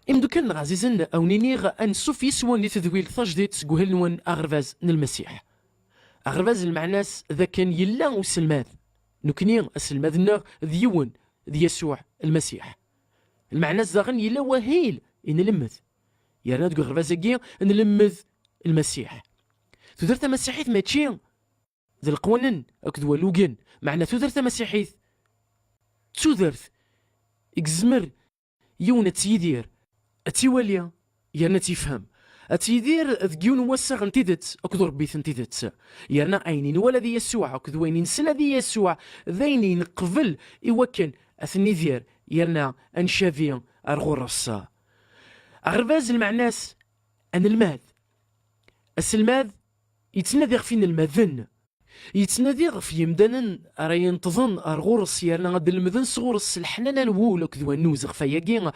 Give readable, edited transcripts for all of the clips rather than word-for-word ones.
إمدو كان عزيزا أو نينيغ أن صوفي سوان لتذويل تجديد سكوهل نوان أغرفاز المسيح. أغرفاز المعناس ذا كان يلا وسلماذ نكني السلماذ ديون ذي يسوع المسيح. المعناس زاغن يلا وهيل إن لمذ يا تقول غرفاز كي نلمذ المسيح. تدرت مسيحيت ماشي ذا القوانن أكد ولوجن معنى تدرت مسيحيت تدرت إكزمر يون تيدير أتيواليا يانا تيفهم أتيدير ذكيون وسغ انتدت أكدو ربي انتدت يانا أينين ولا ذي يسوع أكدو وينين سلا ذي يسوع ذينين قبل إوكن أثني ذير يانا أنشافي أرغورس أغرباز المعناس أن الماذ السلماذ يتنادي فين المذن يتنادي في يمدانا راه ينتظن ارغورس يرنا غد المذن صغورس الحنان الوول كذوا النوزغ فياكي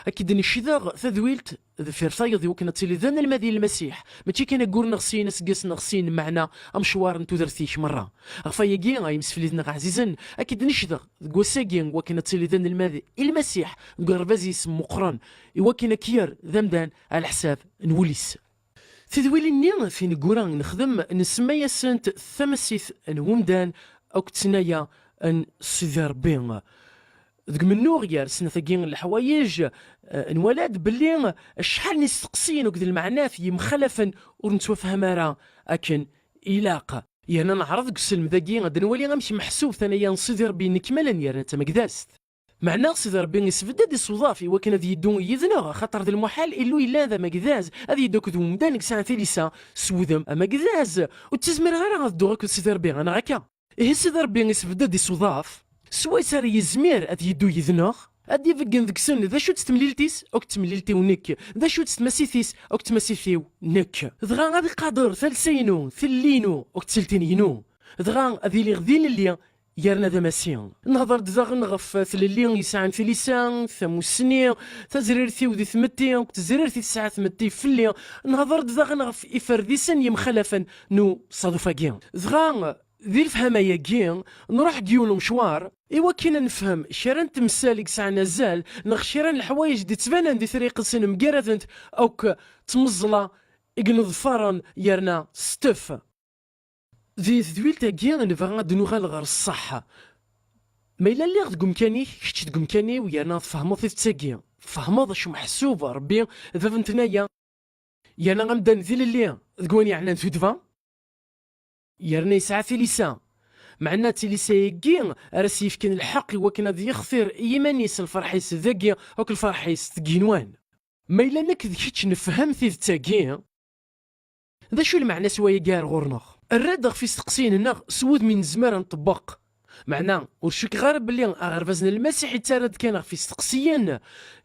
اكيد نشيداغ تذويلت فيرتايض يمكن تيليذان المذي المسيح ماشي كان نقول نغسين سقس نغسين معنا امشوار نتو درتيش مره فياكي يمسفليدنا عزيزا اكيد نشيداغ كواساكي وكان تيليذان المذي المسيح قربازي اسم مقرن وكان كير ذمدان على حساب نوليس تدويلي نيغ فين قران نخدم نسمي سنت ثمسيث نومدان او كتنايا ان سيدي ربي ذك منو غير سنة ثقين الحوايج نولاد بلي شحال نستقسين وكذا المعنى في مخلفا ونتوفهم راه اكن إلاقة يعني نعرض قسلم ذاكي غادي نولي غنمشي محسوب ثانيا سيدي ربي نكملا يا انت مقداست معناه سيدي ربي يسبدد الصدافي وكان ذي يدون يذنغ خاطر ذا المحال إلو إلا ذا مقداز هذي يدوك ذو مدانك ساعة ثالثة سوذم مقداز وتزمر غير غادو غاك سيدي ربي انا غاكا إيه سيدي ربي يسبدد الصداف سوا سار يزمير هذي يدو يذنغ هذي فكن ذك سن ذا شو تستمليلتيس أو تمليلتيو نك ذا شو تستمسيثيس أو تمسيثيو نك ذغا غادي قادر ثلسينو ثلينو أو تسلتينينو ذغا هذي اللي غذين اللي يارنا ذا ماسيان نهضر دزاغن غف ثليلين يسعن في لسان ثموسني تزريرتي وذي ثمتي تزريرتي تسعة ثمتي فلي نهضر دزاغن غف إفرديسن يمخلفا نو صادوفاكيان ذغا ذي الفهمة ياكين نروح جيون مشوار إوا كينا نفهم شيران تمسالك ساعة نزال نغ شيران الحوايج دي تبانان دي طريق سن مقارثنت أوك تمزلا إقن ظفارا يارنا ستف ذي ذويل تاكيا نبغى غاد نوغال غير الصحة ما إلا اللي غد قمكاني كشتي تقمكاني ويانا تفهمض في تاكيا فهمض شو محسوبة ربي ذا فنتنايا يانا غمدان ذي اللي ذقواني عنا نتودفا يارنا يسعى في لسان معنا تيليسا يكين راسي يفكن الحق وكنا ذي يخثر يمانيس الفرحيس ذاكيا أوك الفرحيس تقينوان ما إلا نك ذكيتش نفهم في تاكيا ذا شو المعنى سوايا كار غورنخ الرادغ في استقسين النغ سود من زمار نطبق معنا ورشك غارب بلي غرفازنا المسيحي تارد كان في استقسيان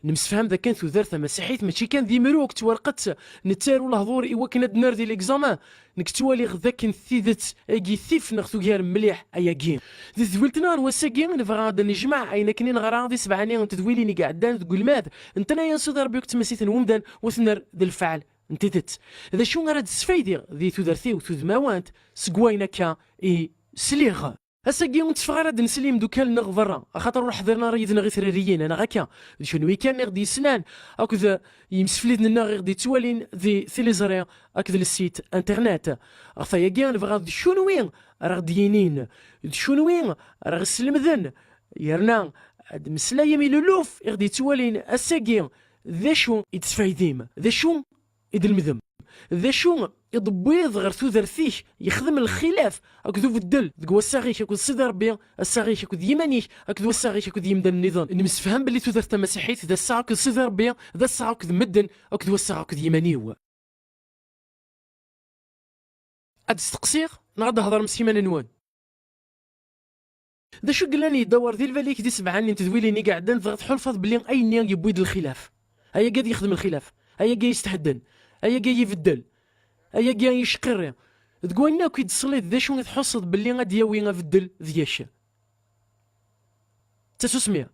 نمسفهم ذا كان ثوثرث مسيحيت ماشي كان ذي مروك تورقت نتارو الهضور إوا كنا دنار دي ليكزامان نكتوالي غذا كان ثيذت اجي ثيف ناخذو غير مليح اياكين ذي ذويلتنا وساكين نبغى غادا نجمع اين كنين غرا غادي سبعاني تدويليني قاعدان تقول ماذ انتنا يا صدر ربي تمسيت ومدان وثنر ذي الفعل انتدت اذا شو غراد سفايدي ذي تودرثي وتودماوانت سقوينا كا اي سليغ هسا كي نتفغرد نسليم دوكال نغفرا خاطر روح حضرنا ريدنا غير ثراريين انا غاكا شنو كان غدي سنان هكذا يمسفليدنا غير توالين ذي ثيليزريا هكذا السيت انترنت فيا كان نبغى شنو وين راه دينين شنو وين راه سلمذن يرنا مسلا يميل لوف غدي توالين اساكي ذا شو يتفايديم ذا شو إذ المذم ذا شو يضبيض غير ثوثرثيه يخدم الخلاف هكذا في الدل ذكوا الساغيش هكذا سيدي ربي الساغيش هكذا يمانيش هكذا الساغيش هكذا يمدن النظام نمسفهم باللي ثوثرث مسيحيت ذا الساعة هكذا سيدي ربي ذا الساعة هكذا مدن هكذا الساعة هكذا يمانيو هاد التقصير نغاد هضر مسيمانة نوان ذا شو قلاني يدور ذي الفاليك دي سبعاني تدويليني قاعدين ضغط حلفظ باللي أي نيان يبويد الخلاف هيا قاعد يخدم الخلاف هيا قاعد يستحدن هيا قاعد يفدل هيا قاعد يشقر تقولنا كي تصليت ذا شو تحصد باللي غادي ياوي غفدل ذياش تسمية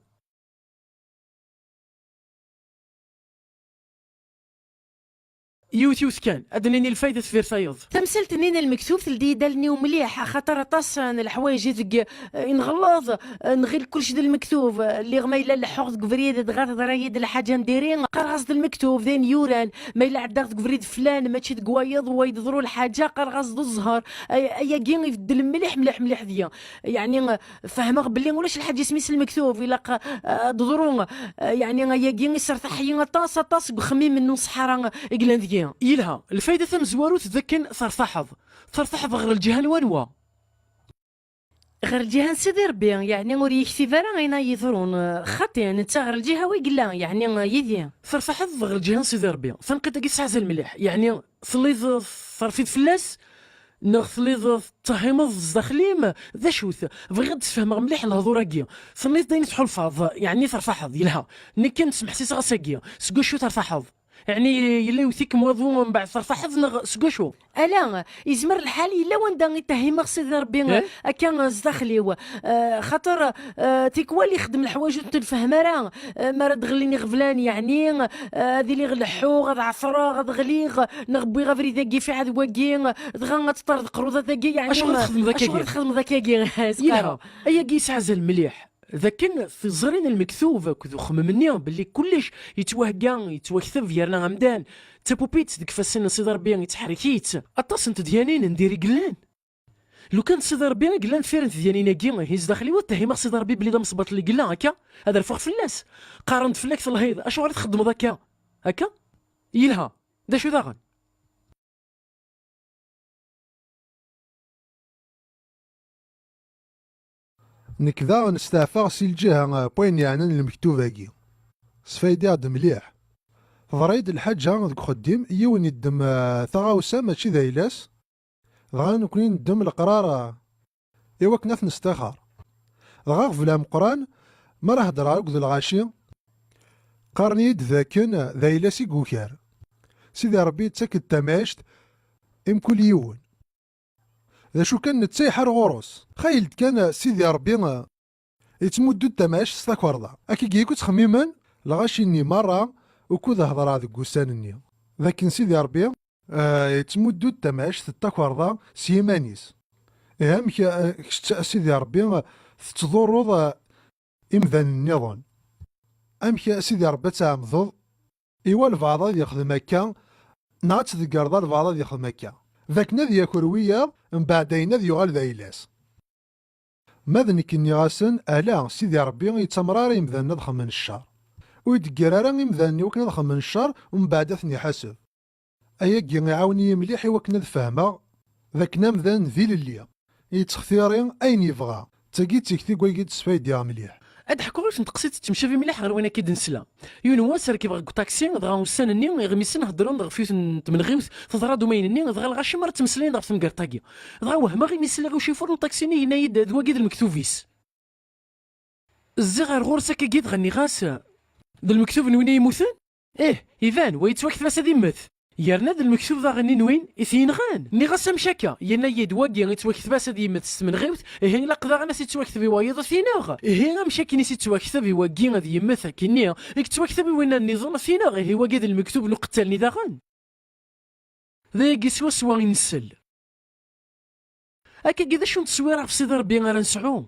يوث كان ادنيني الفايده في فيرسايوز تمثلت نين المكتوب تلدي دالني ومليح خاطر طاس الحوايج ذك نغلظ نغير كلشي ديال المكتوب اللي ما الا لحوغ كفريد دغات درايد الحاجه نديرين قرغص المكتوب ذين يوران ما الا عندك كفريد فلان ماشي دقوايض ويضروا الحاجه قرغص الزهر ايا كين يفدل مليح ديا يعني فهمك باللي ولاش الحاجه سميس المكتوب الا ضروا يعني ايا كين يسرتحين طاس بخميم من صحراء اقلان ذيا يلها الفايده ثم زوارو تذكن ثرثحظ غير الجهه الوانوا غير الجهه سيدي ربي يعني وري يكتب راه غينا يثرون خاطي انت غير الجهه ويقلا يعني يدي ثرثحظ غير الجهه سيدي ربي فنقيت كي سعز المليح يعني صليت ثرفيت فلاس نغثليض تهيمض الزخليم ذا شوث بغيت تفهم مليح الهضوره كيا صليت داين تحلفاض يعني ثرثحظ يلها ني كنت سمح سيس غاساكيا سكوشو ثرثحظ يعني يلا يوثيك موضوع من بعد صرفة حفظنا سكوشو الا يزمر الحال الا وندا يتهم سيدي ربي كان زدخليو خاطر تيكوا اللي يخدم الحوايج تنفهم راه ما راه غليني غفلان يعني هذه اللي غلحو غتعصرا غتغلي نغبي غفري ذاكي في عاد واكي دغا تطرد قروضه ذاكي يعني اش غتخدم ذاك يلها ايا كيس عزل مليح ذاكن في زرين المكتوب كذو خممني باللي كلش يتوكثب يرنا غمدان تابوبيت ديك فاسن سيدي ربي يتحركيت اطاس انت ديالين نديري قلان لو كان سيدي ربي قلان فيرنت ديالينا كيما هيز داخلي وتهيما سيدي ربي بلي دا مصبط لي قلان هكا هذا الفوق فلاس قارنت فلاك الهيض اش غادي تخدم هكا يلها دا شو داغن نكذا نستعفى سي الجهة بوين يعني المكتوبة كي سفايدي عاد مليح ضريد الحاجة ذك خديم يون يدم ثغاوسة ماشي ذايلاس دغا نكوني ندم القرار إوا كنا نستخار دغا فلام قران ما راه هضر ذو الغاشي قارنيد ذاكن ذايلاس يكوكار سيدي ربي تسكت تماشت كل يون ذا شو كان نتسيحر غروس خايلت كان سيدي ربي يتمدو التماش ستاكوردا اكي كيكو تخميما لغاشيني مرة وكود هضر هذا قوسانني لكن سيدي ربي يتمدو التماش ستاكوردا سيمانيس اهم سيدي ربي تضرض امذان النظام امك سيدي ربي تعمضض ايوا البعض يخدم هكا نعت ذكر البعض يخدم هكا ذاك نذ ياكل ويا من بعدين نذ يغال ذايلاس ماذا نكني غاسن الا سيدي ربي يتمرار يمذان نضخم من الشهر ويدقرارا يمذان وكنا نضخم من الشهر ومن بعد ثني حسب ايا كي يعاوني مليح وكنا فهمه ذاك نمذان ذي لليا يتختيرين اين يبغى تاكي تكتي كويكي تسفايدي مليح اضحكوا غير نتقصيت تمشى في مليح غير وانا كي نسلا يونواس راكي بغا طاكسي دغا وسان ني غميسن هضرون دغا فيوت تمنغيوث تضرا دومين ني دغا الغاشي مره تمسلين دغا تمكرطاكي دغا وهما غيميسلا غو شيفور طاكسي ني ينايد دواكيد المكتوفيس الزغار غورسا كي غني غاس د المكتوب وين يموتن يفان ويتواكث باس هادي مث يرنا د المكتوب ذا غني نوين يثينغان ني غاسا مشاكا ينا يدواكي يتواكث باس هادي مث من غيوث هي لا قدا غنا سيتواكث بوايض ثيناغ هي مشاكي ني سيتواكث بواكي غادي يمث كينيا يتواكث بوين النظام ثيناغ هي واكيد المكتوب لو قتالني ذا غن ذا يسوا سوا ينسل هكا كذا شو نتصوير في سيدي ربي غير نسعو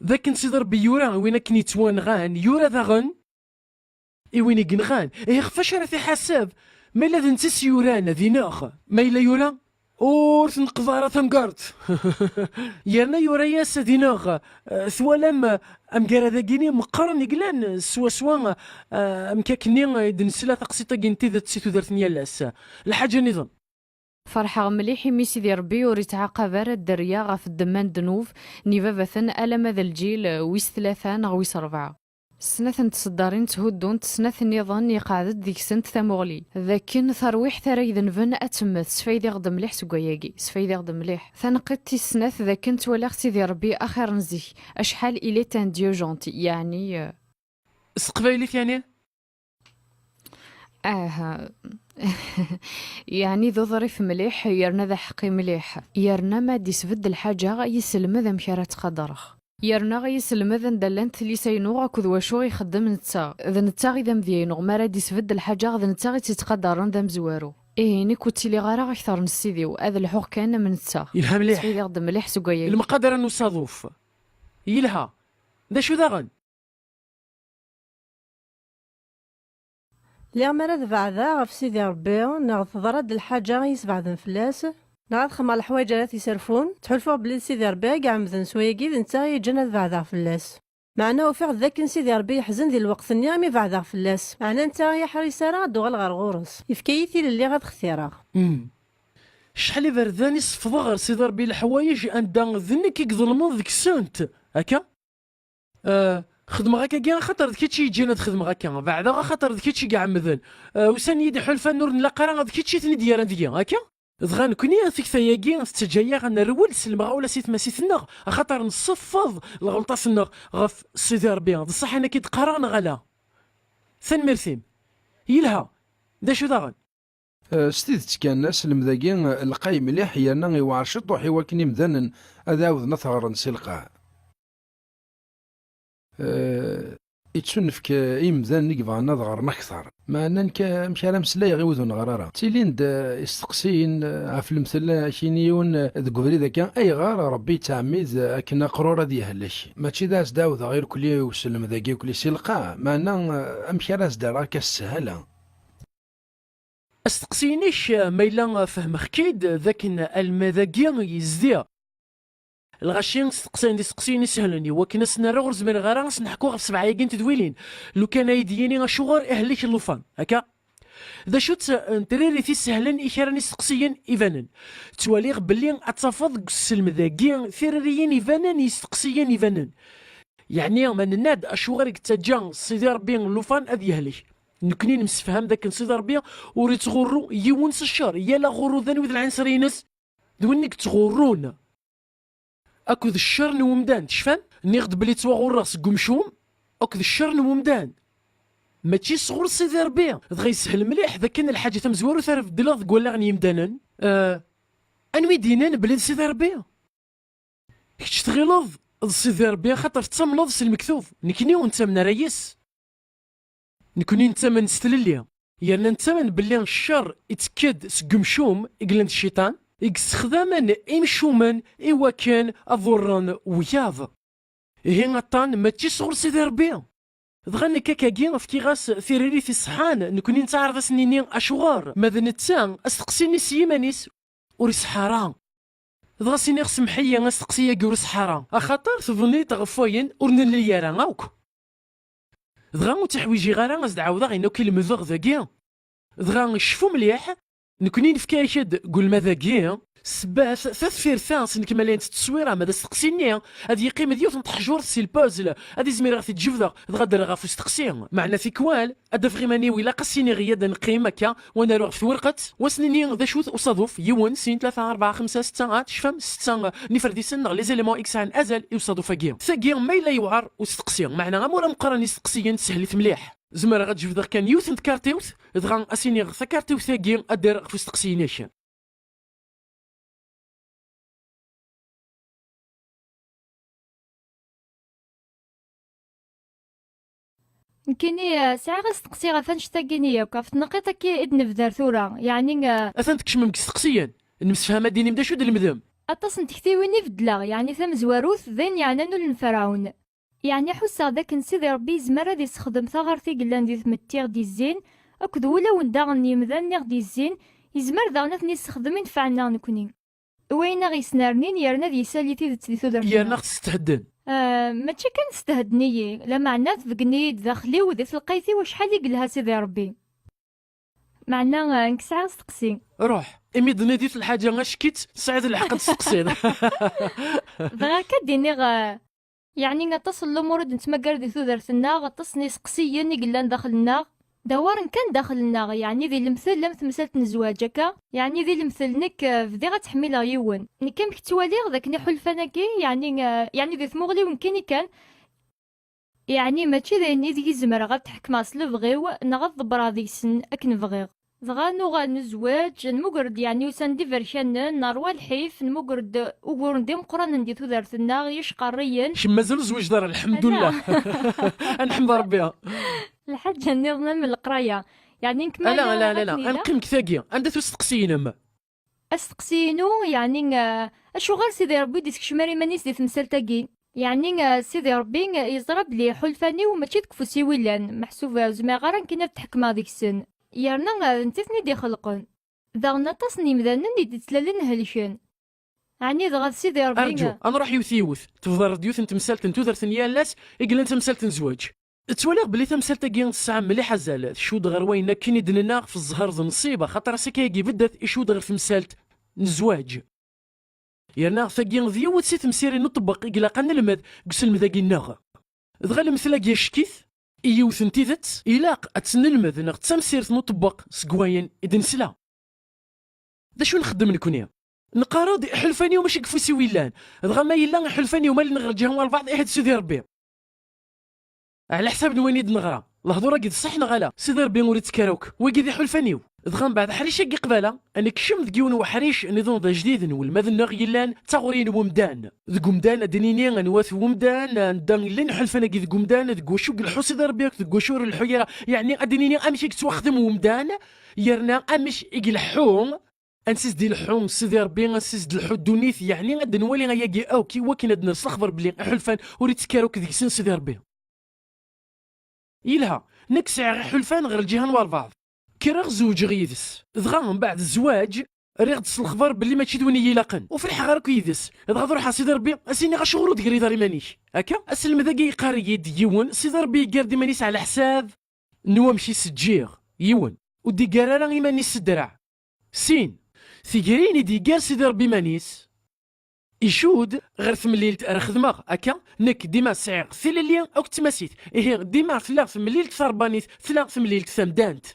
ذاك سيدي ربي يورا وين كني توانغان يورا ذا غن وين يقنغان خفاش راه في حساب ما الا نتس يورانا ذي ناخ ما الا يورا اور نقضى راه ثمقرت يرنا يورا ياس ذي ناخ ثوالم ام كرا ذاكيني مقارن يقلان سوا ام كاكني دنسلا تقسيطه كنتي ذات سيتو درتني لاس الحاجه نظام فرحة مليح مي سيدي ربي وريت عقبة الدريا غاف الدمان دنوف نيفافثن ألم ذا الجيل ويس ثلاثة ويس أربعة سنة تصدارين تهدون سنة النظام يقعد ديك سنت ثمغلي ذاكن ثرويح ثري ذنفن أتمت سفايدي غد مليح سكواياكي سفايدي غد مليح ثنقدتي سنة ذاكن تولاغ سيدي ربي آخر نزيك أشحال إلي تان ديو جونتي يعني سقبايليت يعني يعني ذو ظريف مليح يرنا ذا حقي مليح يرنا ما دي سفد الحاجة يسلم ذا مشارات قدرخ يرنا غيسلمذ ندلنت لي سينو اكد واشو يخدم نتا ذا نتا غي ذا مذينو ما راه يسبد الحاجه غا نتا غي تيتقدرن ذا مزوارو ني كنت لي غارا اكثر من سيديو هذا الحوق كان من نتا يلها مليح سيدي غد مليح سكايا المقادير نصادوف يلها دا شو داغن لي مرض بعدا غف سيدي ربي ناغ تضرد الحاجه يسبعدن فلاس ناغ خمال الحوايج راه يسرفون تحلفوا بلي سيدي ربي كاع مذن سويقي نتا يجنى بعدا فلاس معناه وفيق ذاك سيدي ربي يحزن ديال الوقت نيامي بعدا فلاس معناه نتا يا حريصه راه دوغ الغرغورس يفكيتي للي غاد اختيارها شحال برداني صفضا غير سيدي ربي الحوايج عندها ذنك يظلمون ذيك السنت هكا خدمة هكا كاع خاطر كيتشي يجينا تخدم هكا بعدا خاطر كيتشي كاع مذن وسان يدي حلفا نور نلاقى راه كيتشي تني ديال ديال هكا دغا نكوني فيك ثياكي تجايا غنرول سلمغا ولا سيت ما سيتنا خاطر نصفض الغلطه سنا غف سيدي ربي بصح انا كي تقرا غلا ثان مرثيم يلها دا شو داغن ستيت كان الناس المذاقين القاي مليح يانا يوعر شطوح يواكني مذنن هذا عاود نثغر نسلقا يتسنفك يمذن نقفا نظغر نكثر مع انك مش على مسلاي غيوذو نغرارا تيلين يستقسين عف المثل شينيون ذكوري ذا كان اي غار ربي تعميد اكنا قرورة ديهلش ماشي داس داوذ غير كل يوسلم ذاكي كل سلقا مع ان امشي راس دارا كالسهله استقسينيش ميلا فهم خكيد ذاك المذاقين يزديا الغاشين سقسيني سهلني وكنا سنرى غرز من غرانس نحكو غف 7 ياكين تدويلين لو كان يديني غشوغر اهليك اللوفان هكا ذا شوت نتريري في سهلن إشارني سقسيين إيفانن تواليغ بلي أتفض السلم ذاكين ثيريين إيفانن يستقسيين إيفانن يعني من ناد أشوغر تجان سيدي ربي اللوفان أذ يهليك نكني نمسفهم ذاك سيدي ربي وريت غرو يونس الشر يلا غرو ذنو ذا العنصرينس دونك تغرون اكو ذا الشر نومدان تشفان نيغد بلي تواغور راس قمشوم اكو ذا الشر نومدان ماشي صغور سيدي ربي دغا يسهل مليح ذا كان الحاجه تمزوار ثارف ديلا تقول لها غني مدانن انوي دينان بلي سيدي ربي كيش تغلظ سيدي ربي خاطر تملظ سي المكتوب نكني وانت من ريس نكوني انت من ستللي يعني انت من بلي الشر يتكد سقمشوم يقلن الشيطان يستخدمن إمشومن إوا كان أضرن وياض هي غطان ماشي صغر سيدي ربي دغا نكاكاكي في غاس ثيريري في الصحان نكوني نتعرض سنيني أشغار ماذا نتسان أستقسيني سيمانيس وريس حرام دغا سيني سمحية أستقسيا كورس حرام أخاطر تظني تغفوين ورن لي يارا غاوك دغا وتحويجي غارا غاز دعاوضا غينا كيلمذوغ ذاكيا دغا نشفو مليح نكوني نفكا شاد قول ماذا كي سباث ثلاث ثانس نكملين التصويره ماذا استقسيني هذه يقيم ديوت نتحجور سي البازل هذه زمير غادي تجبد غادر غا في استقسين معنا في كوال هذا فغيماني ولا قسيني غياد نقيم هكا وانا نروح في ورقه وسنيني ذا شوت وصادف يون سين 3 4 5 6 تشفم 6 نفردي سن لي زيليمون اكس عن ازل يوصادف كي ثاكي ما الا يوعر واستقسين معنا غامورا مقارنه استقسيين سهلت مليح زمر غتجبد كان يوث نتكارتيوث دغا اسيني ثكارتيوث ثاكي ادير في استقسينيش كيني ساعة غنستقسي غفان شتاكيني ياك في النقيطة كي إد نبدار ثورة يعني اثن تكشمم كستقسيا نمسفهم ديني مدا شو د المذم أطاس نتكتيويني فدلا يعني ثم زواروث ذين يعني نول الفراون يعني حسا ذاك نسيدي ربي زمرا دي يستخدم ثغرتي قلان دي ثمتيغ دي الزين أكد ولا ونداغن يمذان نيغ دي الزين يزمر داغنات يستخدم ينفعنا نكوني وين غيسنارنين يرنا دي ساليتي دي ثودر يا ناقص تهدن ماشي كان استهدني لا معناه ذقني داخلي وذي لقيتي وشحال يقلها سيدي ربي معناه نكسع استقسي روح امي دنيتي في الحاجه غشكيت سعد الحق تسقسي دغا كديني يعني غتصل الامور نتمكر دي ثودرتنا غتصني سقسيا قلان داخلنا دوار كان داخلنا يعني ذي المثل لم تمثلت نزواج هكا يعني ذي المثل نك فدي غتحميلها يون نكام كتواليغ ذاك ني حلفاناكي يعني ذي ثموغلي ومكاني كان يعني ماشي ذي ذي زمر غتحكم اصل بغيو نغض برا ذي سن اك نبغيغ دغا نوغال نزواج نمقرد يعني وسندي فرشان نروى الحيف نمقرد وقورن ديم قران ندي ثودارتنا يشقريا شي مازال زوج دار الحمد لله. نحمد ربي. الحاجة نظنا من القراية يعني نكمل. لا نقيمك ثاقية عندها تستقسينا ما استقسينو يعني اشو غير سيدي ربي ديسك شماري مانيس دي تمثال تاقي يعني سيدي ربي يضرب لي حلفاني وماشي تكفوسي ويلان محسوب زعما غير كنا تحكم هذيك السن يرنا نتثني دي خلقن داغنا تصني مذانا اللي تتلالن هلشان يعني دغا سيدي ربي ارجو انا روح يوثيوث تفضل ديوث انت مسالتن توثرتن يالاس يقول انت مسالتن زواج تولي بلي تمثلت كي الساعه مليحه زالت شود غير وين كاين يدنا في الزهر ذ نصيبه خاطر سكاكي بدات يشود غير في مسالت الزواج يرنا ثاقي ذيوت سيت مسيري نطبق إقلا قنا المد قسل مذاقي الناغ دغال مثلاقي شكيث إيوث انتيذت إلاق أتسنلمذ ناغ تسمسيرت نطبق سقواين إذن سلا دا شو نخدم نكونيا نقارض حلفاني وماشي كفوسي ويلان دغا ما يلا حلفاني ومال نغرجهم البعض إحد سيدي ربي على حساب نوانيد نغرا الهضره قد صح نغلا سيدي ربي وريت تكاروك وقيدي حلفانيو دغا من بعد حريش كي قباله انا كشم ذكيون وحريش نظام ذا جديد والمذن نغيلان تاغورين ومدان ذقمدان دنيني نواث ومدان ندان لين حلفانا كي ذقمدان ذقوشو قلحو سيدي ربي ذقوشور الحيره يعني ادنيني امشي كتوخدم ومدان يرنا امش يقلحوم انسيس ديال الحوم سيدي ربي انسيس ديال الحو دونيث يعني غاد نولي غياكي او كي وكنا نستخبر بلي حلفان وريت تكاروك ذيك سن سيدي ربي يلها نكسع غير حلفان غير الجهان والبعض كي راه زوج غيدس دغا من بعد الزواج ريغ تس الخبر بلي ماشي دوني يلاقن وفي الحقيقه راك يدس دغا تروح سيدي ربي اسيني غا شغلو دكري داري مانيش هكا اسلم ذاك يقاري يد يون سيدي ربي يقردي مانيس على حساب نوا مشي سجيغ يون ودي قرارا مانيس الدرع سين ثيقريني دي قال سيدي ربي مانيس يشود غير ثمليلت راه خدمه هكا نك ديما سعيق ثليليا او تماسيت إيه ديما ثلا ثمليلت ثربانيت ثلا ثمليلت ثمدانت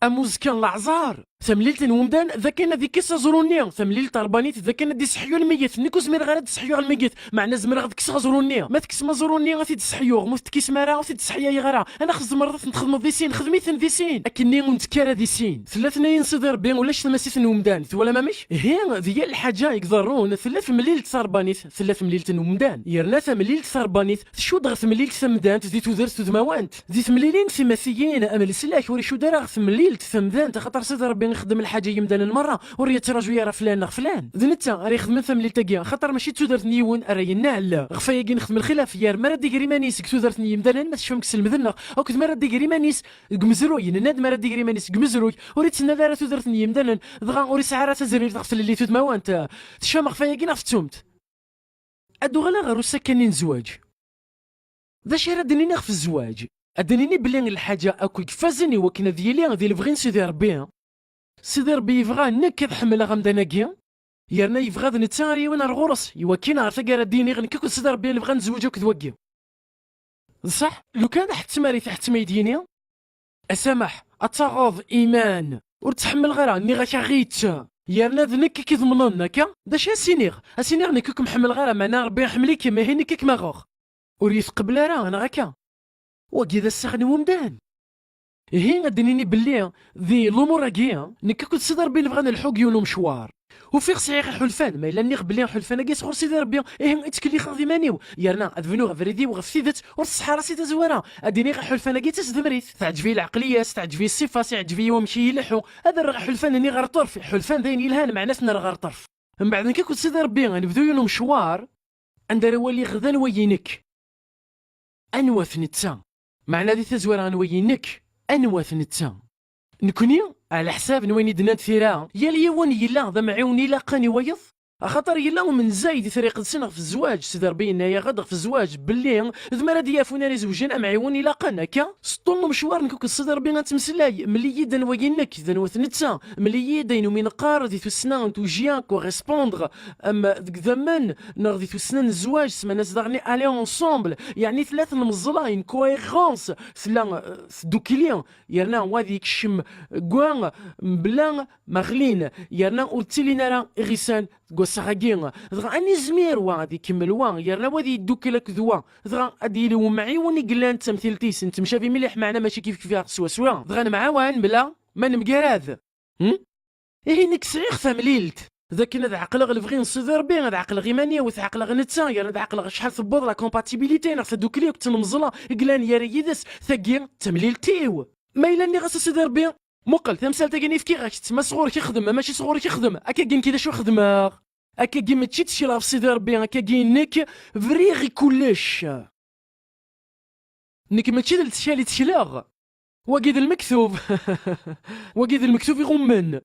اموز كان العزار ثمليلت نومدان ذا كان ذيك كيسا زرونيا ثمليلت ربانيت ذا كان دي سحيو الميت نيكو زمير غير تسحيو الميت معنا زمير غير كيسا زرونيا ما تكس ما زرونيا غادي تسحيو مو تكيس مرا غادي تسحيا غير انا خص مرات نخدم ذي سين خدميت ذي سين اكني نتكارا ذي سين ثلاثنا ينصدر بين ولاش تماسيت نومدان ولا ما مش هي ذي الحاجه يقدرون ثلاث مليلت ثربانيت ثلاث مليلت نومدان يرنا ثمليلت ثربانيت شو دغ ثمليلت ثمدان ذي تودرت ثماوانت ذي ثمليلين ثماثيين امل سلاك وري شو دار ثمليلت ثمدان خاطر سيدي ربي نخدم الحاجه يمدان المره وريت راجو راه فلان فلان ذنتا راه خدم ثمليل تاكيا خاطر ماشي تودرت نيون راه ينال غفايا كي نخدم الخلاف يا مرا ديكري مانيس تودرت يمدان ما تشفهم كسل مذنغ او كنت مرا ديكري مانيس قمزروي يناد مرا ديكري مانيس قمزروي وريت نذا راه تودرت يمدان دغا وري ساعه تزري تغفل اللي تود ما وانت تشفهم غفايا كي نفتومت ادو غلا غير سكنين زواج ذا شي راه دنيني في الزواج ادنيني بلي الحاجه اكو كفازني وكنا ديالي غادي الفغين سيدي ربي سيدي ربي يبغى نك حمل غمداناكي يرنا يبغى نتاري وانا الغرس يوكينا عرفت كاع ديني غنك كنت سيدي ربي نبغى نتزوج وكذوكي صح لو كان حتى ماري تحت ما يديني اسمح اتغاض ايمان وتحمل غير اني غاكا غيت يرنا ذنك كي ضمننا كا داش اسينيغ نك محمل غير معنا ربي يحملك كما هي نك كما غوغ وريث قبل راه انا غاكا وكذا السخن ومدان هي غدنيني بلي ذي الامور راكيا نك كنت سيدي ربي نبغى نلحق يونو مشوار وفي صحيح حلفان ما الا نيغ بلي حلفان كاع صغر سيدي ربي ايه تكلي خاضي مانيو يرنا ادفنو غفريدي وغفيدت والصحاره سيدي زواره اديني غير حلفان كاع تزدمريت تعجبي العقليه تعجبي الصفه تعجبي ومشي يلحو هذا راه حلفان ني غير طرف حلفان ذاين يلهان مع ناس غير طرف من بعد كي كنت سيدي ربي غنبداو يونو مشوار عند روالي غدا نوينك انوث نتا معنى ذي تزوار نوينك انوث نتا نكوني على حساب نويني دنات ثيرا يا اليوان يلا ذا معيوني لاقاني ويض خاطر يلا من زايد طريقه سنغ في الزواج سيدي ربي يا غدغ في الزواج باللي ذما راه ديافونا زوجين ام عيوني لاقانا كا سطون مشوار نكوك سيدي ربي غتمسلاي ملي يد نوينك ذا نوث نتا ملي يد من قار ذي تسنا توجيان كو ريسبوندغ ام ذك زمان نغدي تسنا الزواج سما ناس داغني الي اونصومبل يعني ثلاث المزلاين كويغونس ثلا دوكيليان يرنا وادي كشم كوان بلا مغلين يرنا قلتلينا راه غيسان ساغاكين دغا اني زمير وغادي يكمل يرنا وادي يدوك لك ذوا دغا غادي لو معيوني قلان تمثيلتيس انت مشافي مليح معنا ماشي كيف فيها سوا دغا معاون بلا ما نمقراذ إيه نك صغير ثمليلت ذاك انا عقل غلفغين سيدي ربي انا عقل غيمانيه وعقل غنتا يا انا عقل شحال ثبوط لا كومباتيبيليتي انا دوك لي كنت مزلا قلان يا ريدس ثقي تمليلتيو ما الا اني غاس سيدي ربي مقل تمثال تاكني فكي غاك تما صغور كيخدم ماشي صغور كيخدم اكا كين كذا شو خدمه اكا كي ما تشيتش لا في سيدي ربي اكا كينك فريغي كلش نك ماشي دلت شالي تشلاغ وقيد المكتوب وقيد المكتوب يغمن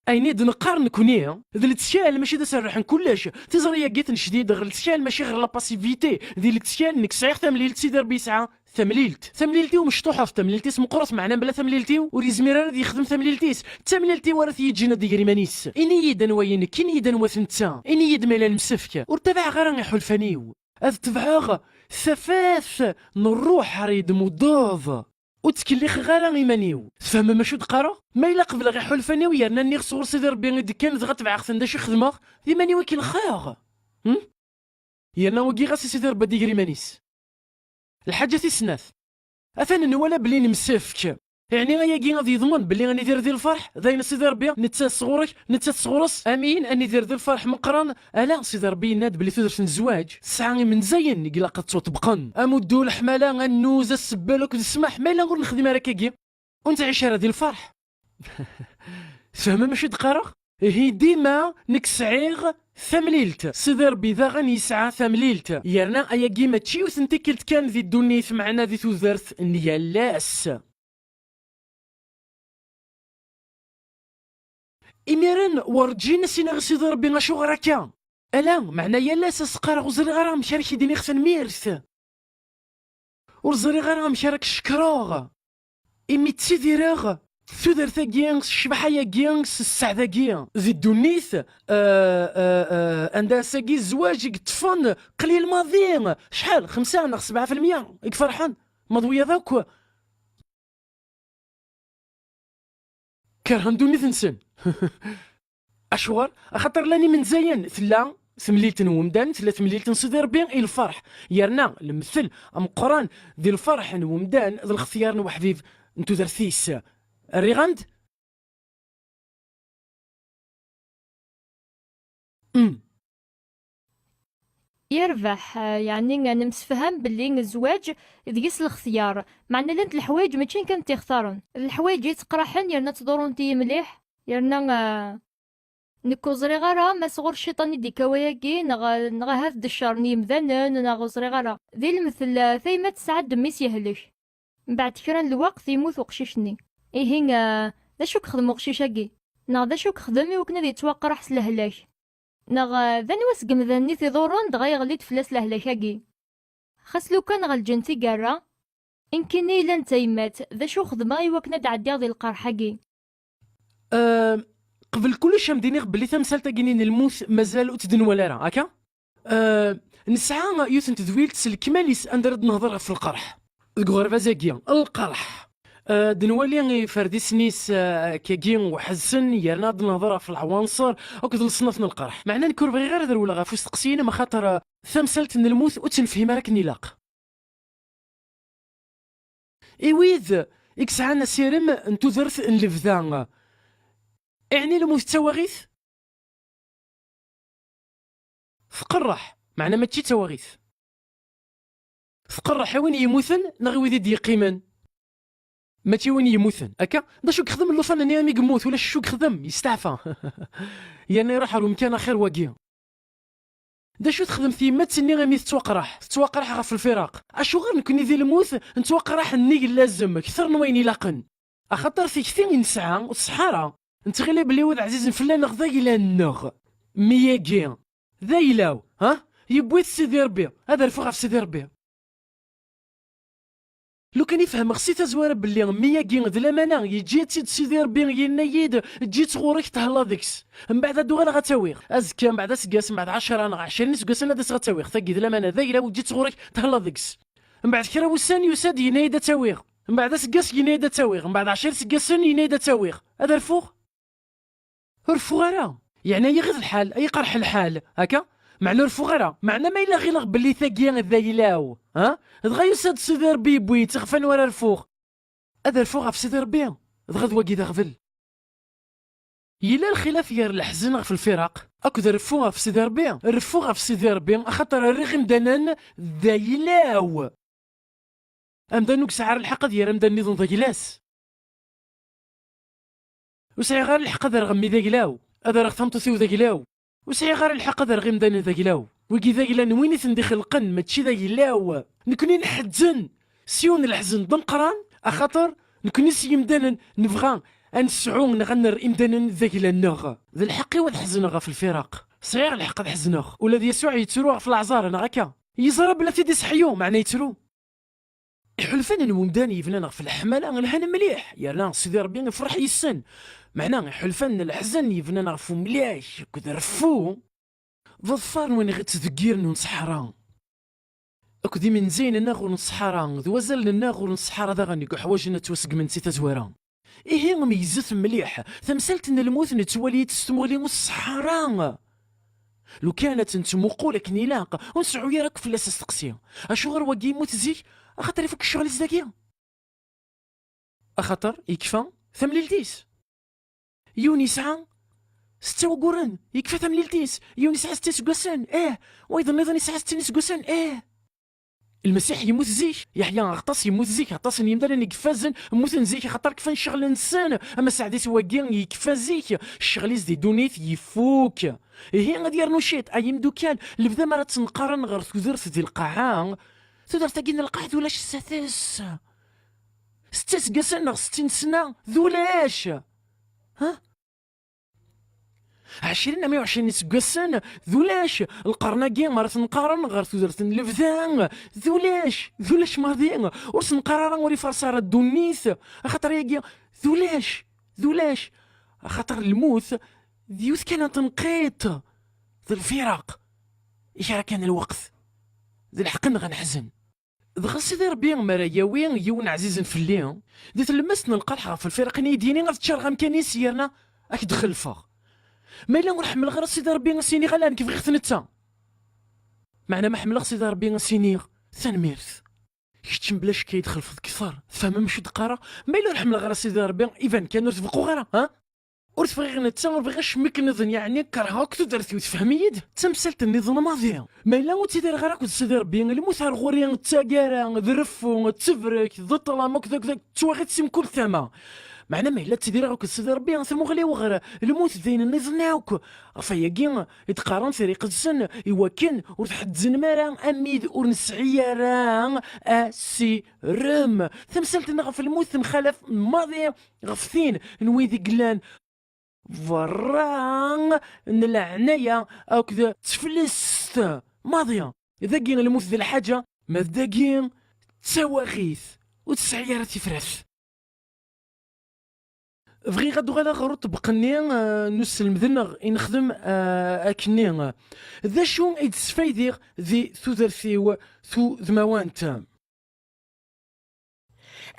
اينيد نقارن كونيا ذي التشال ماشي دا سرحن كلش تزريا جيت شديد غير التشال ماشي غير لا باسيفيتي ذي التشال نك صحيح ثمليلت سيدي ربي يسعى ثمليلتي ومشطوحه في ثمليلتيس مقرص معنا بلا ثمليلتي وريزمير راه يخدم ثمليلتي وراه يجينا ديغري مانيس اني يدن وين كين يدن وثنتا اني يد مالا المسفك ورتبع غير يحول فانيو اذ تبعاغ ثفاث نروح ريد مضاض وتكليخ غير ايمانيو تفهم ماشي تقرا ما الا قبل غير حلفاني ويرنا ني صور سيدي ربي غير كان غتبع خصن داش خدمه ايماني وكيل خير يرنا وكي غاسي سيدي ربي ديغري مانيس الحاجه تيسناث اثنا نوالا بلي نمسفك يعني غيا غادي يضمن بلي غادي ندير ديال الفرح داين سيدي ربي نتا صغورك نتا صغورس امين اني دير ديال الفرح مقران الا سيدي ربي يناد بلي تدرس الزواج ساعه من زين يقلا قد تطبقن امدو الحماله غنوز السبالك السماح ما لا نقول نخدم راك كي وانت عيش ديال الفرح فهم ماشي دقارق هي ديما نكسعيغ ثمليلت سيدي ربي ذا غني يسعى ثمليلت يرنا ايا كيما تشي وثنتي كلت كان ذي الدنيا معنا ذي تذرث نيالاس إميران ورجينا سينا سيدي ربي غاشو غراكا ألا معنا يلا سسقار غزري غرام شارك يديني خفن ميرث ورزري غرام شارك الشكراغ إمي تسيدي راغ ثودر ثاقيان الشبحايا كيان السعدة كيان ذي الدنيث عندها ساقي الزواج يقطفن قليل ماضي شحال 5 ناغ 7% يك فرحان مضوية ذاك كرهن دوني ثنسن اشوار خاطر لاني من زين ثلا ثمليلت ومدان ثلا ثمليلت سيدي ربي الفرح يرنا المثل ام قران ذي الفرح ومدان ذي الاختيار وحبيب انتو درثيس الريغاند يربح يعني نمسفهم باللي الزواج ديس الاختيار معنا لانت الحوايج ماشي كان تختارون الحوايج يتقراحن يرنا تدورون تي مليح يرنا نكو زري غارة ما صغور الشيطان يدي كواياكي نغا هاف الشارني مذنن نغا زري غارة ذي المثل ثيمة تسعد ميس يهلك من بعد كران الوقت يموت وقشيشني إيه ذا شو كخدم وقشيشاكي ذا شو كخدم وكنا ذي توقع حس لهلاك ذا نواس قمذني تيضورون دغا يغليت فلاس لهلاكاكي خاص لو كان غالجنتي قارة إن كني لان تيمات ذا شو خدمة يوكنا دعديا ذي القرحاكي قبل كلش مديني بلي تمثال تاكينين الموت مازال وتدن ولا راه هكا نسعى يوثن تدويل تسلكماليس اندرد نهضر في القرح الغرفه زاكيا القرح دنوالي فردي سنيس كاكين وحزن يرنا نهضر في العنصر وكذا الصنف من القرح معناه نكون بغي غير هذا ولا غافوس تقسينا ما خاطر ثمثلت من الموت وتنفهم راك نلاق ايويذ اكسعانا سيرم انتو ذرث اللفذان يعني الموت تواغيث فقرح معنا ما تشي تواغيث فقرح وين يموثن نغوي ذي يقيمن ما تي وين يموثن هكا دا شو كخدم اللوفان اني رامي يموت ولا شو كخدم يستعفى يعني راح مكان خير واقيا دا شو تخدم ثيمات سني غامي تتوقرح غا في الفراق اشو غير نكوني ذي الموت نتوقرح الني لازم كثر نوين يلاقن اخاطر في كثير نسعى والصحارى انت غير بلي ود عزيز فلان غدا الى النغ مياكي ذا يلاو ها يبويت سيدي ربي هذا الفوق في سيدي ربي لو كان يفهم خصي تزوار بلي مياكي ذ الامانه يجي تسيد سيدي ربي ينايد جيت غورك تهلا ديكس من بعد دو غير غتاويغ ازكى من بعد سكاس من بعد 10 انا 20 سكاس انا داس غتاويغ ثقي ذ الامانه ذا يلاو جيت غورك تهلا ديكس من بعد كرا وسان يساد ينايد تاويغ من بعد سكاس ينايد تاويغ من بعد 10 سكاس ينايد تاويغ هذا الفوق الفغراء يعني اي غير الحال اي قرح الحال هكا معنى الفغراء معنى ما الا غير بلي ثاقيا ذا يلاو ها دغا يساد سيدي ربي بوي تغفن ورا الفوق هذا الفوق في سيدي ربي دغا ذواكي ذا غفل يلا الخلاف يار الحزن في الفرق اكد رفوها في سيدي ربي رفوها في سيدي ربي خاطر الرغم دانان ذا يلاو امدانوك سعر الحق ديال امدان نظام ذا جلاس وسعي غير الحق ذا رغم ذا جلاو هذا راه فهمتو ثيو ذا جلاو وسعي غير الحق ذا رغم دان ذا جلاو وكي ذا جلان وين تندخل القن ماشي ذا جلاو نكوني نحزن سيون الحزن ضمقران اخاطر نكوني سيمدان نبغى انسعون نغنر امدانا ذاك النغ ذا الحق والحزن في الفراق صغير الحق الحزنغ ولاد يسوع يترو في العزار انا غاكا يزرب بلا تيدي صحيو معناه يترو حلفان الممدان يفنان في الحمالة الهنا مليح يا لا سيدي ربي يفرح يسن معناه حلفان الحزن يفنان في مليح كذا رفو ظفار وين غتذكير نصحرا اكو دي من زين الناغ نصحرا ذوزل الناغ نصحرا ذا غني حوايجنا توسق من سيتا زويرا إيه ميزت مليح ثمثلت ان الموت نتولي تستمغلي الصحراء لو كانت انت مقولة كنيلاق ونسعو يراك في الاساس تقسيم اشو غير واقي يموت زيك اخاطر يفك الشغل الزاكية اخاطر يكفى ثمليلتيس يوني ساعة 6 وقرن يكفى ثمليلتيس يوني ساعة 6 سقسان وايضا نظني ساعة 6 سقسان المسيح يموت زيك يحيى غطاس يموت زيك غطاس يمدل يكفازن موت زيك خاطر كفا نشغل انسان اما سعديت واقي يكفى زيك الشغل دي دونيت يفوك هي غادي يرنو شيت ايام دوكان لبدا مرات تنقارن غير تدرت ديال القاعه تقدر تلقينا القاعد ولاش ساتس 6 سنة 60 سنة ذولاش ها 120 سكسان ذولاش القرناقي مرات نقارن غير تدرت الفذان ذولاش مرضي ورس نقرر وري فرصارة دونيث خاطر ياكي ذولاش خاطر الموت ديوث كان تنقيط ذي الفراق إشارة كان الوقت ذي الحق غنحزن دغا سيدي ربي مراياوي يون عزيز في الليل ديت لمسنا القلحة في الفرق نيديني غتشار غمكاني سيرنا اك دخل فاغ ما الا نحمل غير سيدي ربي سيني غلان كيف غير نتا معنا ما حمل سيدي ربي سيني ثنميرث كتشم بلاش كيدخل في الكثار فما مشي دقاره ما الا نحمل غير سيدي ربي ايفان كانوا تفقوا غير ها ورث غير نتا ما بغاش مكنظن يعني كرهاك تدرتي وتفهميد تمثلت النظام ماضي ما الا وتدير غير كنت سيدي ربي المثار غوري التاكارا ذرفو تفرك ضطلام كذاك تواغيت سيم كل ثما معنا ما الا تدير غير كنت سيدي ربي ثم غلي وغير الموت دين النظناوك فياكي يتقارن فريق السن يوكن وتحدزن مرا اميد ورنسعيرا اسيرم تمثلت في الموت مخالف ماضي غفثين نويدي قلان فران العناية او كذا تفلست ماضية اذا كين الموت ذي الحاجة ما ذاكين تواغيث وتسعيرة تفرث فغي غادو غادا غرو طبقني نسلم ذنغ نخدم اكني ذا شو يتسفايدير ذي ثوذرثيو ثو ذموانت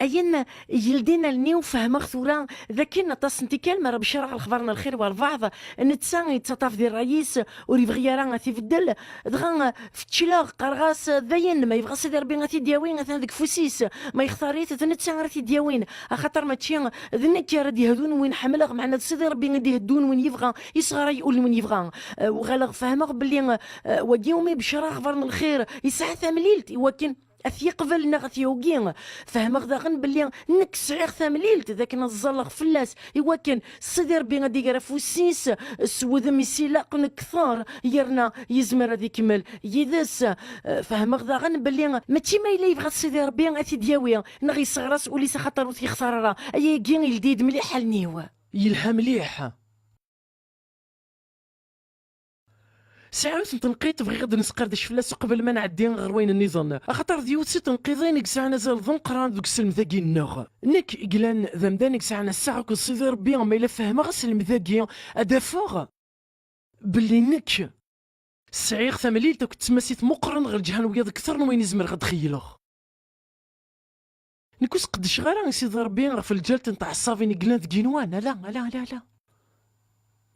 أين جلدنا النيو فهم خثورا ذاكنا تصنتي كلمة راه بشرع الخبرنا الخير والبعض نتسان تطاف ديال الرئيس وريفغيارا تيفدل دغا فتشلاغ قرغاس ذاين ما يبغى سيدي ربي غاتي دياوين غاتي ديك فوسيس ما يختاريت تنتسان غاتي دياوين خاطر ماتشي ذنك راه يهدون وين حملغ معنا سيدي ربي غادي يهدون وين يبغى يصغر يقول وين يبغى وغالغ فهمغ باللي وديومي بشرع خبرنا الخير يسعى ثمليلت ولكن اثي قبل نغثي وكين فهم غداغن بلي نك سعير ثامليلت ذاك نزلغ فلاس ايوا كان سيدي ربي غادي يقرا فوسيس سوذ ميسيلاق نكثار يرنا يزمر هذا يكمل يدس فهم غداغن بلي ماشي ما الا يبغى سيدي ربي غاتي دياوي نغي صغرس ولي خاطر تيختار راه اي كين الجديد مليح النيو يلها مليح ساعات تنقيت بغي غادي نسقر داش فلاس قبل ما نعدي غير وين النظام خاطر ديوتسي تنقيضين كساعنا زال ظن قران دوك السلم ذاكي النغ نك قلان ذمدان كساعنا الساعه كو سيدي ربي ما الا فاهمه غسلم ذاكي ادافوغ باللي نك سعير ثمليل دوك تمسيت مقرن غير جهان وياض كثر وين يزمر غتخيلوغ نكوس قدش غير سيدي ربي في الجال تنطع الصافي نقلان ذكينوان لا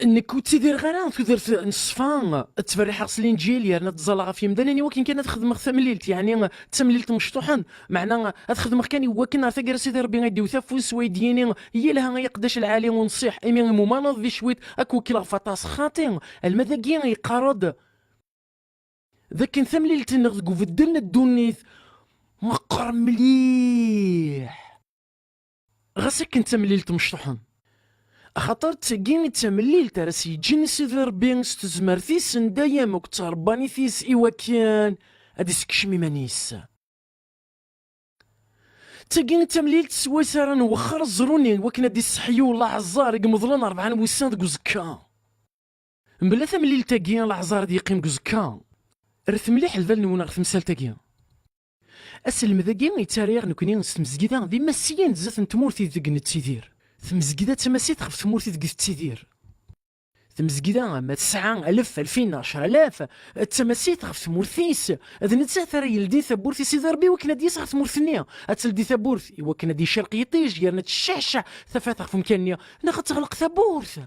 انك تدير غير تدير نصفان تفرح راس الانجيل يعني تزلق في مدن يعني وكين كانت تخدم ثمليلت يعني تمليلت مشطوحا معنى تخدم كان وكن تاكر سيدي ربي غيديو ثفوس ويديني هي لها يقداش العالي ونصيح امين ممانض في شويت اكو كلا فطاس خاطين المذاكي يقارض ذاك ثمليلت نغدقو في الدن الدونيث مقر مليح غاسك انت مليلت مشطوحا خاطر تاكين تمليل تراسي جنس ربي ستزمر ثيس ندايا موك ترباني ثيس إوا كان هادي سكشمي مانيس تاكين تمليل تسوي سارن وخر الزروني وكنا دي الصحيو الله عزار يقمضلنا 4 وسان ديك زكا مبلا تمليل تاكين العزار دي يقيم زكا رث مليح الفال نون رث مسال تاكين اسلم ذاكين يتاريغ نكوني نستمزكيدا دي مسيين زات نتمورتي ذاك نتيدير ثمزكيدا تماسيت خف ثمورتي ذاك التيدير ثمزكيدا ما 9000 2000 10000 تماسيت خف ثمورتيس اذا نتساثر يلدي ثبورتي سيدي ربي وكنا دي صح ثمورثنيا اتلدي ثبورتي وكنا دي شرقيطيج يرنا الشعشع ثفاتخ في مكانيا ناخذ تغلق ثبورت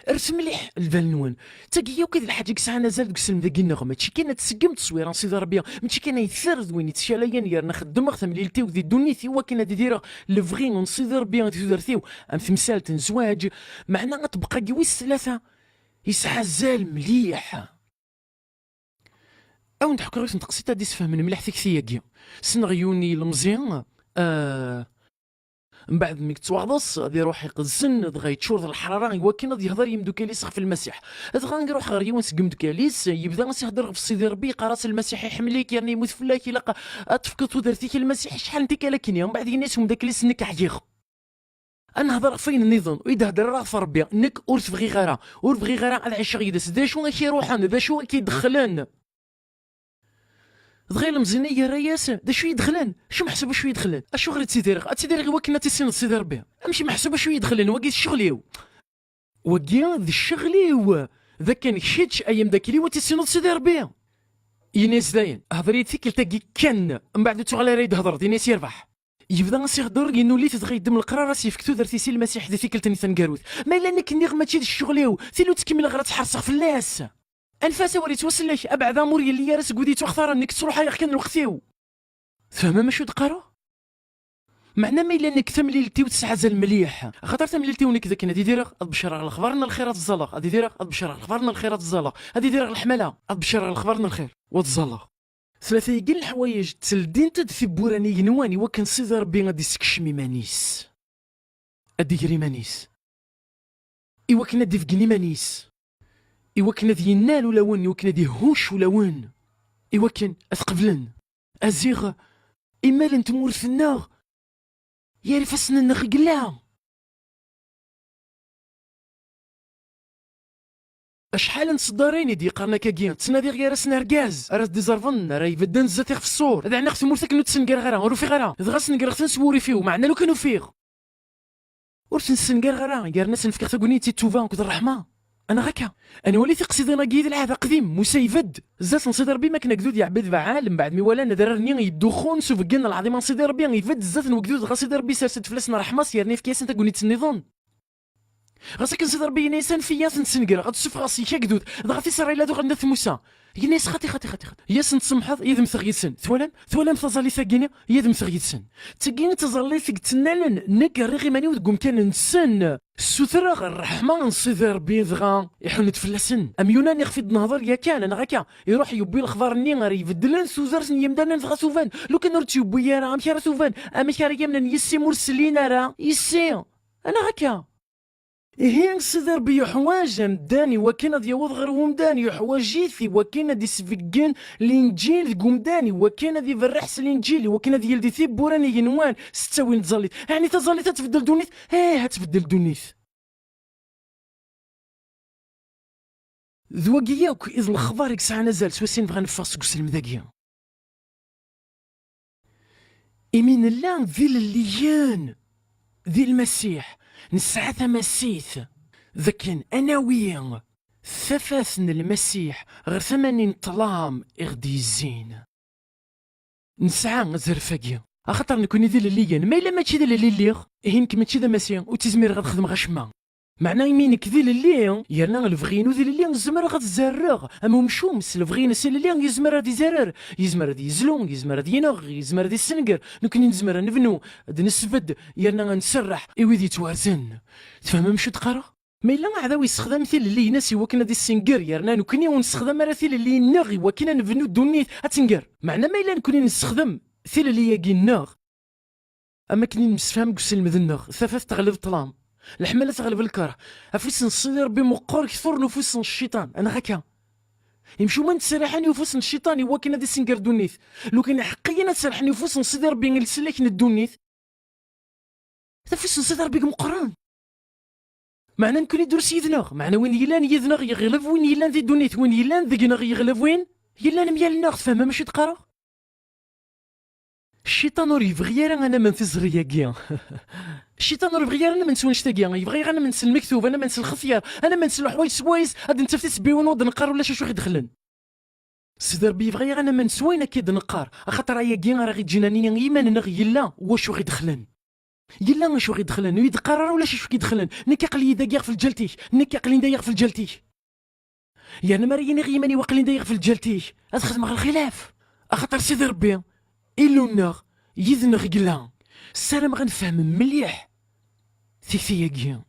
ارسم مليح الفالنون تاكيا وكذا الحاجه كسا نزال ديك السلم ذاك النغمه ماشي كاينه تسقم تصوير سيدي ربي ماشي كاينه يثرد وين يتشاليان يرنا خدم خدم ليلتي وذي دونيتي وكاينه دير لفغي ونسيدي ربي تدرتيو ام تمثال زواج معنا تبقى جويس 3 يسعى زال مليح او نحكي غير نتقصي تادي تفهم مليح فيك ثياكيا سنغيوني المزيان من بعد ميك توعضص غادي يروح يقزن دغا يتشورد الحراره يوكن غادي يهضر يمدو كاليس في المسيح دغا نروح غير يونس قمدو كاليس يبدا غاس يهضر في سيدي ربي قراص المسيح يحمليك يعني يموت فلاك يلقى تفكت ودرتيك المسيح شحال انت كالكنيا من بعد يناسهم داك ليس نك حيخ انا هضر فين النظام واذا هضر راه في ربي نك اور تبغي غيرها اور بغي غيرها على عشا غيدس دا شو كيروحن دا شو كيدخلن دغيا المزينية رياس دا شو يدخلن شو محسوب شو يدخلن اشو غير تيدير وكنا تيسين سيدي ربي امشي محسوب شو يدخلن واقي الشغليو واقي ذي الشغليو ذا كان شيتش ايام ذاك اللي تيسين سيدي ربي يناس داين هضريت فيك تلقي كان من بعد تو على رايد هضر يناس يربح يبدا غاسي يهضر انه اللي تدغي يدم القرار راسي فكتو درتي سي المسيح ذي فيك تني كاروث ما الا انك نيغ ما تشيد الشغليو ثيلو تكمل غير تحرصق في الناس انفاسا ولي توصل لك ابعد امور اللي يا راس قودي تختار انك تروح يا كان الوقتيو فما ماشي تقرا معنى ما الا انك تمليلتي وتسعزل مليح خاطر تمليلتي ونك ذاك غادي دير البشر الاخبارنا الخيرات الزلق غادي دير البشر الاخبارنا الخيرات الزلق غادي دير الحمله البشر الاخبارنا الخير وتزلق 3 يقل الحوايج تلدين تدفي بوراني ينواني وكان سيدي ربي غادي يسكشمي مانيس اديري مانيس ايوا كنا دي فقني مانيس إوا كان ذي ينال ولا ون إوا كان ذي هوش ولا ون إوا كان أثقبلن أزيغ إمال نتمور في النار يعرف أسنا نغقلا أشحال نصدارين دي قرنا كاكيان تسنادي غير أسنا ركاز راس دي زرفن راه يبدان زاتيغ في الصور هذا عنا خصو مورثك نو تسنقر غيرها ورو في غيرها إذا غاس نقر تنسوري فيه معنا لو كانوا فيه ورث نسنقر غيرها غير ناس نفكر تقولي تيتوفا وكذا الرحمة انا غاكا انا وليت قصيدنا قيد العهد قديم مسيفد زات نصيدر بي ما كنا قدود يعبد فعال من بعد مي ولا ندررني يدخون سوفقنا العظيم نصيدر بي يفد زات نوقدود غاسيدر بي سرسد فلسنا رحمه سيرني في كيس انت قولي تنظن غاسك نصيدر بي نيسان فياس نسنقر غتشوف راسي كا قدود غاتي سرى لا دوغ ندث موسى يناس خاطي ياس نتسمحض يدم ثغيتسن ثوالم تظلي ثقيني يدم ثغيتسن تقين تظلي ثق تنالن نك رغي ماني ودقوم كان نسن السوثرة الرحمة نصيدي ربي دغا يحن تفلسن ام يونان يخفض نهضر يا كان انا غاكا يروح يبي الخضار ني غير يبدلن سوزرسن يمدان دغا سوفان لو كان رت يبي راه مشي راه سوفان اما كان يمنا يسي مرسلين راه يسي انا غاكا هين صدر بي حواج مداني وكان دي وضغر ومداني حواجيثي وكان دي سفقين الانجيل قمداني وكان دي فرحس الانجيل وكان دي يلدي ثيب بوراني ينوان ستاوي تزليت يعني تزليت تتبدل دونيث هتبدل دونيث ذوقياك اذ الخبار يكسع نزال سواسين بغا نفاس قسلم ذاكيا إمين الله ذي الليان ذي المسيح نسعى ثماسيث ذكن أنا ويان ثفاثن المسيح غير 80 طلام إغدي الزين نسعى زرفاقيا أخطر نكوني ذي الليان ما إلا ماشي ذي الليغ هينك ماشي ذا مسيح وتزمير غتخدم غشما معنى يمينك ذي اللي يرنا الفغينو ذي اللي زمر غاد زرغ اما مشومس الفغين سي اللي يزمر غادي زرر يزمر غادي يزلون يزمر غادي ينغ يزمر غادي يسنقر نكون نزمر نبنو غادي نسفد يرنا غنسرح ايويدي توارزن تفهم مشو تقرا ما الا عذاوي يستخدم ثيل اللي ناسي وكنا دي السنقر يرنا نكوني ونستخدم راه ثيل اللي نغي وكنا نبنو دونيت اتنقر معنى ما الا نكوني نستخدم ثيل اللي ياكي النغ اما كني نسفهم قسل المذنغ ثفاف تغلب طلام الحملة تغلب الكره افيس نصير ربي مقور كثر نفوس الشيطان انا هكا يمشوا من تسرحني نفوس الشيطان هو كاين هذا سنكر دونيث لو كان حقيا تسرحني نفوس نصير ربي نسلك الدونيث افيس نصير ربي مقران معنى نكون يدور سيدنا معنى وين يلان يذنغ يغلب وين يلان ذي دونيث وين يلان ذقنغ يغلب وين يلان ميال النغ فما ماشي تقرا الشيطان راه يبغي انا من تزريا كيا الشيطان راه يبغي انا من سوين شتا كيا يبغي انا من المكتوب انا من الخفيار انا من الحوايج سوايس غادي نتفتت بيون ود نقار ولا شي واحد يدخلن سيدي ربي يبغي انا من سوين كيد نقار خاطر يا كيا راه غيجينا ايمان نغ يلا واش واخا يدخلن يلا واش واخا يدخلن يدقرر ولا شي واحد يدخلن نكا قلي داير في الجلتيك نكا قلي داير في الجلتيك يا انا مريني غيماني وقلي داير في الجلتيك ادخل مع الخلاف خاطر سيدي ربي إلو النغ يذنغ قلا السلام غنفهم مليح ثيثيا كيا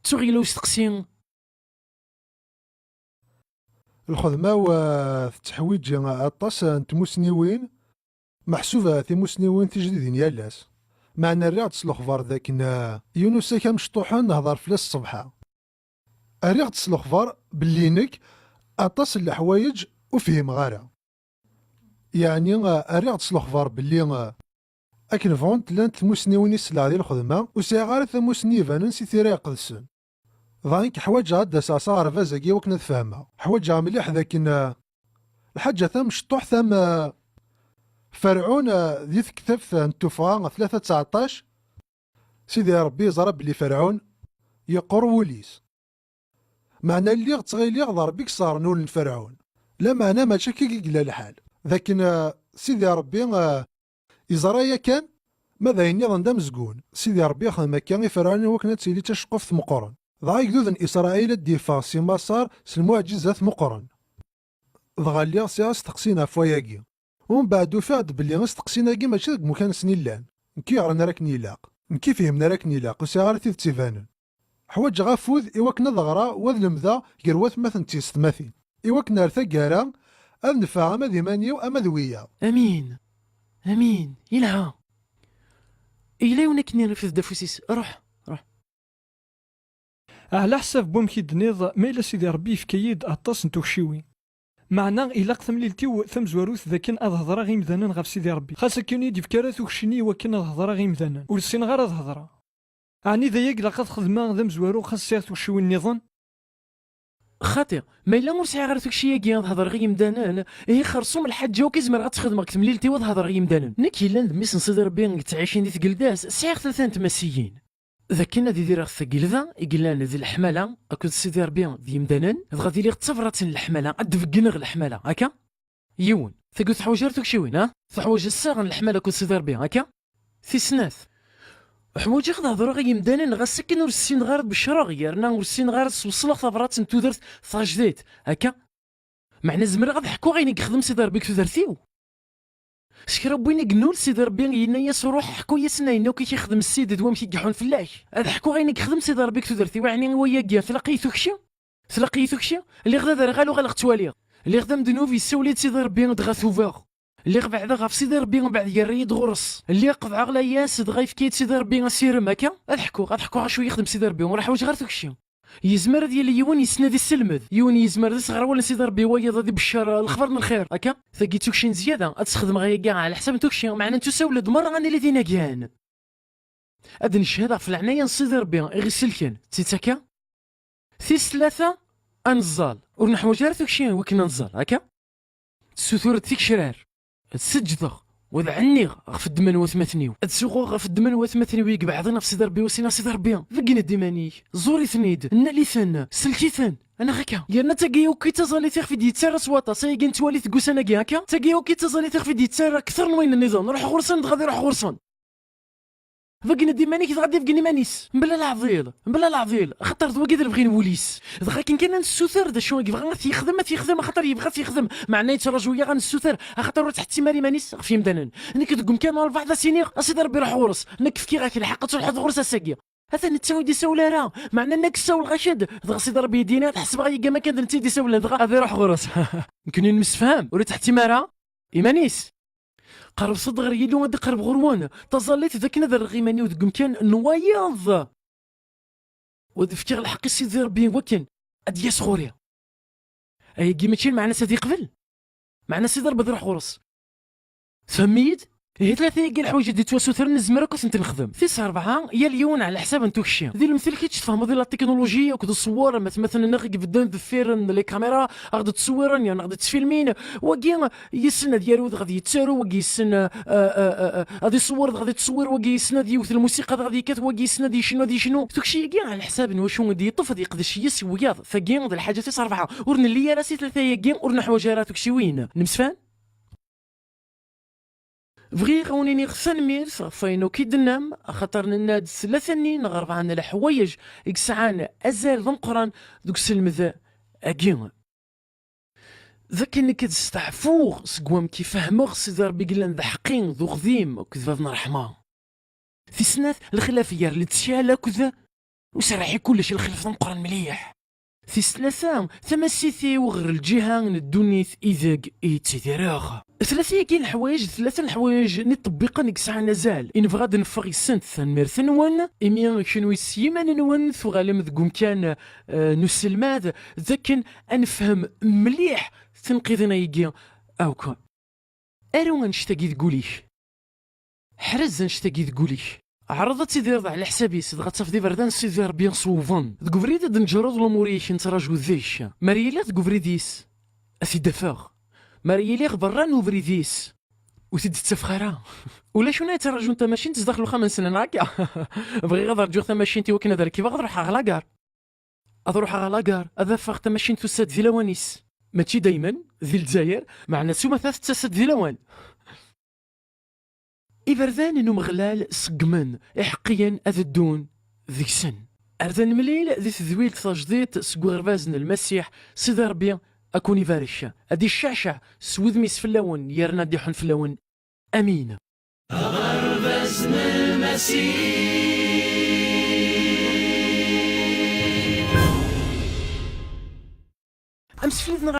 تغي لو استقسين الخدمة والتحويج أطاس نتموسنيوين محسوبة مسنيوين تجديدين يالاس معنا الرياض تسلخفار ذاك يونس كان مشطوحان نهضر فلاس الصبحة الرياض تسلخفار باللينك أطاس الحوايج وفهم غارة يعني الرياض تسلخفار باللي أكن فونت لان تموسنيوين السلعة ديال الخدمة وسي غير تموسني فانن سي تيرا قدسن ضانك حوايج غادا ساسا رفازاكي وكنا نفهمها حوايج مليح ذاك الحاجة ثم شطوح ثم فرعون ذي كتف نتوفا 3-19 سيدي ربي زرب بلي فرعون يقر وليس معنى اللي غتغيلي غضر بيك صار نول فرعون لا معنى ما شكي قلا الحال لكن سيدي ربي إزرايا كان ماذا ينظن دا مزقون سيدي ربي خدم كان فرعون وكنا تسيلي تشقف في مقرن ضايق ذوذن إسرائيل الدفاع سيما صار المعجزات مقرن ضغالي سياس تقسينا فواياكي ومن بعد فاد باللي غنستقسينا كي ماشي داك مكان سنين لان نكي عرنا راك نيلاق نكي فهمنا راك نيلاق وسي تيف تيفانن حواج غافوذ إواكنا ضغرا وذ المذا قروات مثلا تيستماثين إواكنا رثا كارا أذ نفاع أما ذي مانيو أما ذويا امين امين يلها إلا ونكني نفذ دافوسيس روح على حساب بومكي دنيض ما إلا سيدي ربي في كيد أطاس نتوشيوي معنا إلا قثم ليلتي ثم زواروث ذا كان أظهر غي مذانا غف سيدي ربي خاصة كوني دي فكارات وكشني وكان أظهر غي مذانا ولسين غير أظهر عني ذا يقلا قد خدمة ذا مزوارو خاصة توشيوي النظام خاطر ما الا مرسي غير داكشي ياكي نهضر غير يمدانان هي خرصوم الحاجه وكيزمر غتخدم تمليلتي وتهضر غير يمدانان نك الا ندميس نصدر بين تعيشين دي ثقلداس سعيغ ثلاثه تماسيين ذاك كنا دي دير الثقلذا يقلان ذي الحماله اكو سيدي ربي ذي يمدانان غادي لي تصفرات الحماله ادفقنا الحماله هكا يون ثقو تحوجرتك شي وين ها تحوج الساغن الحماله كو سيدي ربي هكا في سناث حوايج غنهضروا غير يمدانن غاسكن ور السين غير بالشرا غيرنا ور السين غير توصل ثبرات نتودرت ثاجديت هكا معنى زمر غنحكوا غير يخدم سيدي ربي كثرتيو شكرا بوين قنول سيدي ربي ينا روح حكوا يا سناينو كي كيخدم السيد دوام كيكحون فلاش هذا حكوا غير يخدم سيدي ربي كثرتيو يعني هو يا تلقيتو كشي اللي غدا غالو غلق توالي اللي غدا مدنوف يسولي سيدي ربي دغا ثوفاغ اللي بعدا غاف سيدي ربي من بعد يريد غرس اللي قضع غلا ياسد غايف كيت سيدي ربي غسيرم هكا غنحكوا شويه يخدم سيدي ربي وراه حوايج غير داكشي يزمر ديال يون يسناد السلمد يون يزمر صغر ولا سيدي ربي ويا غادي بشار الخبر من الخير هكا ثقيتو شي زياده تستخدم غير كاع على حساب توكشي معنا انت سولد مره غني الذين كان ادن الشهاده في العنايه سيدي ربي غير كان تيتاكا ثيس ثلاثه انزال ونحو جار توكشي وكنا نزال هكا سثور فيك شرار تسجدغ وذا عنيغ غف الدمان وثمثنيو تسوقو غف الدمان وثمثنيو يقبع عضنا في سيدي ربي وسينا سيدي ربي فقنا ديماني زوري ثنيد نالي ثن سلكي ثن انا غكا يرنا تاقيو كي تزالي تخفي دي تسارة سواطا سايقين توالي تقوسانا كي هكا تاقيو كي تزالي تخفي دي تسارة كثر من وين النظام روح غرسان غادي روح غرسان فقنا ديما نيك غادي فقني مانيس بلا العظيل خاطر ذو كذا بغي نوليس دغا كان نسوثر دا شنو يبغى يخدم خاطر يبغى يخدم معناه تراجويا غنسوثر خاطر خدتي ماري مانيس في مدنن نك تقوم كان بعض سينيغ اسيدي ربي روح ورس نك كي غاك الحق تروح غرس ساكيا هذا نتساوي دي سولا راه معناه انك ساول غشد دغا سيدي ربي يدينا تحسب غا ما كان نتي دي سولا دغا هذا روح غرس يمكن نمسفهم وريت تحتي مارا ايمانيس قرب صدق غير يلو غادي قرب غروان تظليت ذاك نذر الغيماني وذقم كان نوايض وذفكر الحق سيدي ربي وكن ادياس خوريا اي كي ماشي معنا سيدي قبل معنا سيدي ربي روح غرس فهميت هي ثلاثه كاع الحوايج اللي تواسوثر نزمر كنت نخدم في 4 يا اليون على حساب نتوك الشيء ذي المثل كي تفهموا ذي التكنولوجيا وكذا الصور مثلا نغي قدام بالفير لي كاميرا غادي تصورن يعني غادي تفيلمين وكي يسن ديالو غادي يتسارو وكي يسن غادي يصور غادي تصور وكي يسن ديوث الموسيقى غادي كات وكي يسن دي شنو دوك الشيء كاع على حساب واش غادي يطف غادي يقدر شي يسوياض فكاع هاد الحاجه في 4 ورن ليا راسي ثلاثه كاع ورن حوايج دوك الشيء وين نمسفان بغي غونيني غسان ميرس فاينو كي دنام خاطر ناد 3 نين غرب عن الحوايج يكسعان ازال ذنقران دوك سلمذا اكين ذاك انك تستعفوغ سقوام كي فهموغ سيدي ربي قلان ذا حقين ذو غذيم وكذا رحمه في سنات الخلافيه اللي تشالا كذا وسرحي كلش الخلاف ذنقران مليح في 3 ثمسيثي وغير الجهه الدنيث اذاك ايتيراغ 3 كاين الحوايج 3 الحوايج نطبقا نكسع نزال ان بغا نفغ السنت ثنمير ثنوان امي شنو يسيمان نوان ثغالم ذكم كان نسلماد ذاك نفهم مليح تنقيذنا يجي اوكا ارو نشتاقي تقوليش حرز نشتاقي تقوليش عرضت سيدي رضع على حسابي سيد غتصف دي بردان سيدي ربي صوفان تقفريد دنجرد الاموريش نتراجو ذيش ماريلا تقفريديس اسي دفاغ ماريلي برا نوفريديس وتد تفخرا ولا شنو تراجو انت ماشي تدخلوا 5 سنين هكا بغي غادر جو ماشي تي وكنا دار كيف غنروح على لاكار اروح على لاكار هذا فاغ ماشي تسد في لوانيس ماشي دايما ذي الجزائر معنا سوما 3 تسد في لوان إبردان إنو مغلال سقمن إحقيا أذدون ذيك سن أردان مليل ذي تذويل تجديد سقو غربازن المسيح سيدي ربي أكوني فارشة أدي الشعشع سوذ ميس فلاون يرنا ديحن فلاون أمين غربازن المسيح أمس فليدنا